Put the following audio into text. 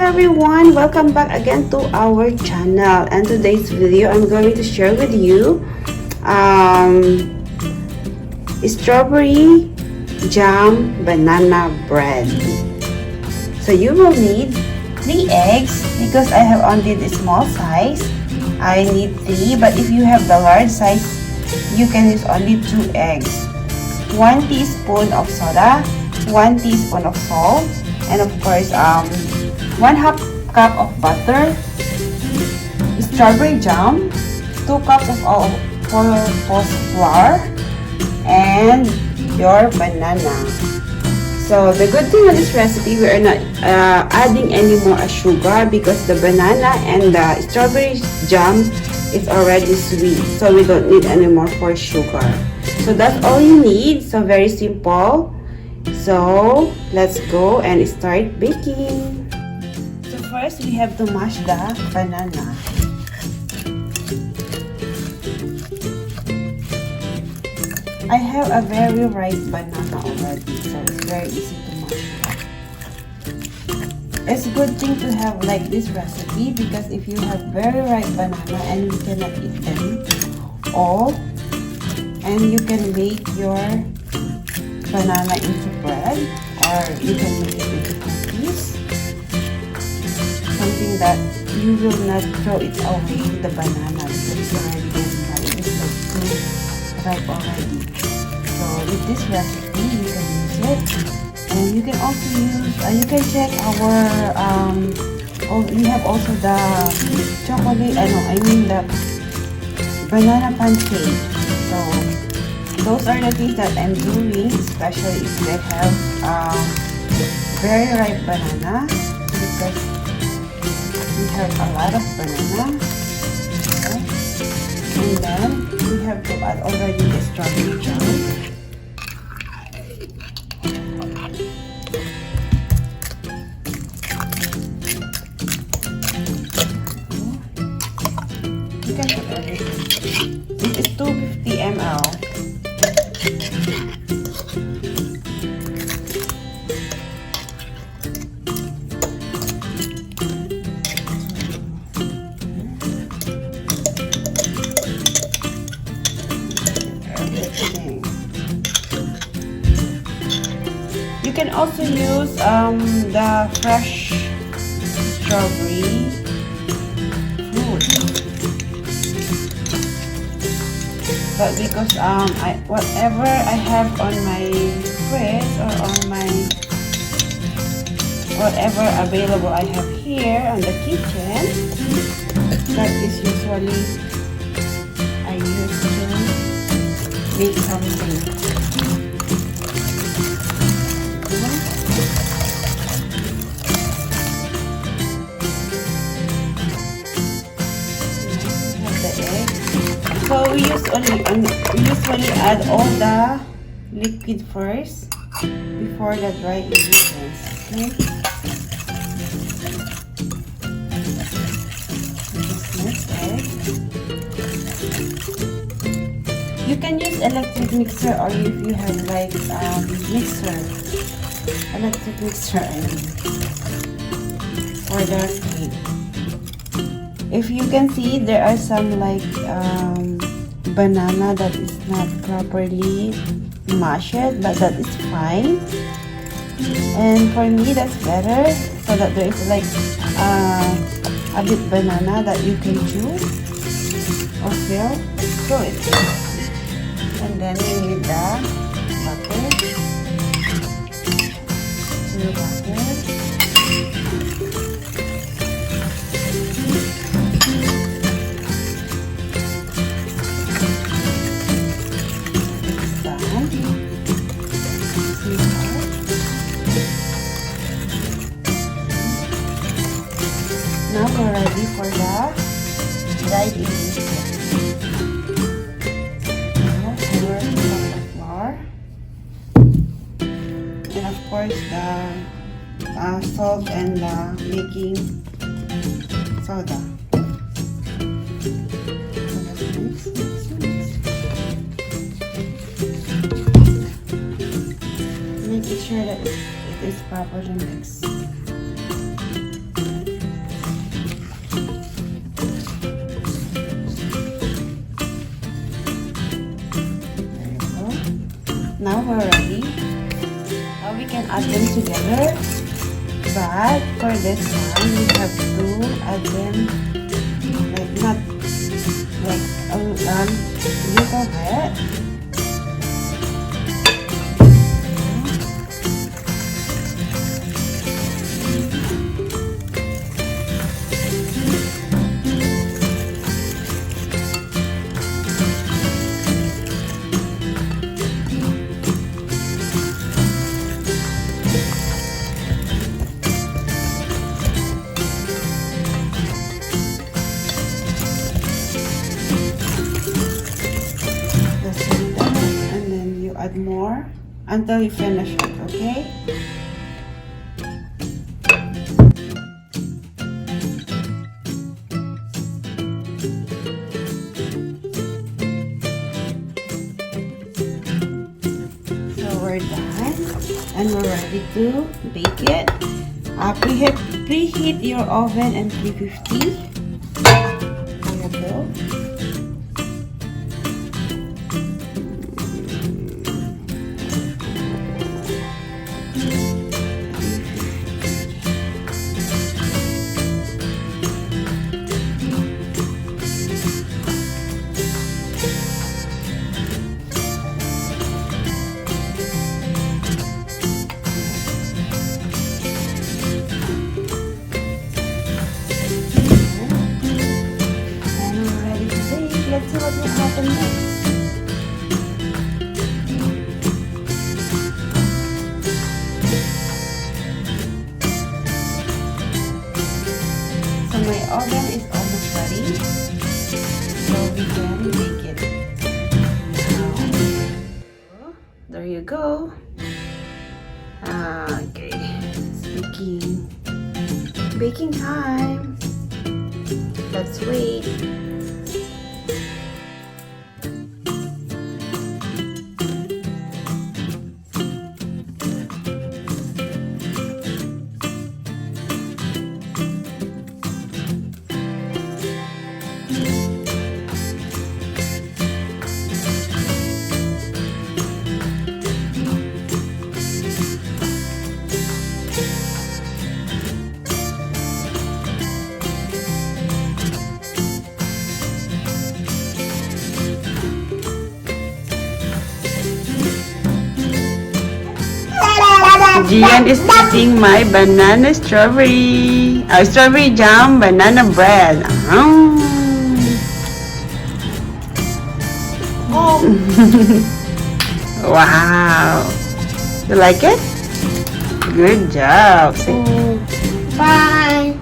everyone, welcome back again to our channel. And today's video I'm going to share with you strawberry jam banana bread. So you will need 3 eggs because I have only the small size. I need 3, but if you have the large size you can use only 2 eggs, 1 teaspoon of soda, 1 teaspoon of salt, and of course 1/2 cup of butter, strawberry jam, 2 cups of all-purpose flour, and your banana. So the good thing on this recipe, we are not adding any more sugar because the banana and the strawberry jam is already sweet, so we don't need any more for sugar. So that's all you need. So very simple. So let's go and start baking. So first we have to mash the banana. I have a very ripe banana already, so it's very easy to mash. It's a good thing to have like this recipe because if you have very ripe banana and you cannot eat them all, and you can make your banana into bread, or you can make it into cookies, something that you will not throw it away, the banana, because it's already getting ripe. It is like too ripe already. So with this recipe you can use it, and you can also use you can check our we have also the chocolate, I mean the banana pancake. So those are the things that I'm doing, especially if they have very ripe banana, because we have a lot of banana. Okay. And then we have to add already the strawberry jam. You can put everything. This is 250 ml. You can also use the fresh strawberry fruit, but because whatever I have on my fridge or on my whatever available I have here on the kitchen, that is usually I use to make something. So we usually add all the liquid first before the dry ingredients. Okay. Next egg. You can use electric mixer, or if you have like electric mixer for the cake. If you can see, there are some like banana that is not properly mashed, but that is fine. And for me, that's better, so that there is like a bit banana that you can chew or feel. So it's and then you need the butter. Now we're ready for the dried ingredients. Now we're putting the flour, and of course the salt and the baking soda. Making sure that it is properly mixed. now we're ready. Now we can add them together. But for this one, we have to add them like not like a little bit. Add more until you finish it, okay? So we're done and we're ready to bake it. Preheat your oven at 350. There you go. Let's see what will happen next. So my oven is almost ready. So we can bake it now. There you go. Okay, it's baking time. Let's wait. Gian is eating my banana strawberry jam banana bread. Wow. You like it? Good job. Bye.